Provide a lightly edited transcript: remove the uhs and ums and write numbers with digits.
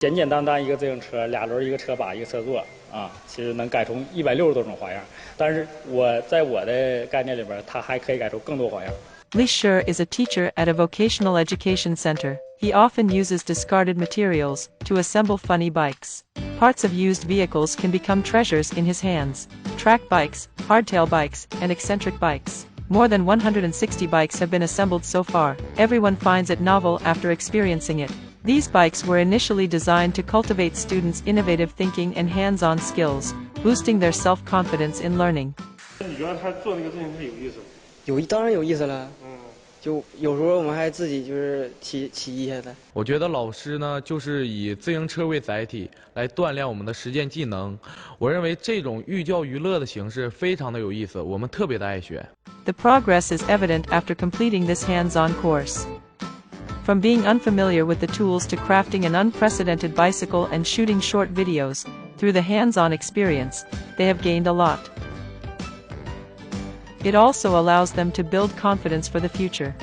简简单单一个自行车，俩轮一个车把一个车座啊，其实能改出160多种花样。但是在我的概念里边，它还可以改出更多花样。Li Shi is a teacher at a vocational education center. He often uses discarded materials to assemble funny bikes. Parts of used vehicles can become treasures in his hands. Track bikes, hardtail bikes, and eccentric bikes. More than 160 bikes have been assembled so far. Everyone finds it novel after experiencing it. These bikes were initially designed to cultivate students' innovative thinking and hands-on skills, boosting their self-confidence in learning. 你觉得他做那个自行车有意思吗？当然有意思了。就有时候我们还自己就是骑一下的。我觉得老师呢，就是以自行车为载体来锻炼我们的实践技能。我认为这种寓教于乐的形式非常的有意思，我们特别的爱学。The progress is evident after completing this hands-on course. From being unfamiliar with the tools to crafting an unprecedented bicycle and shooting short videos, through the hands-on experience, they have gained a lot. It also allows them to build confidence for the future.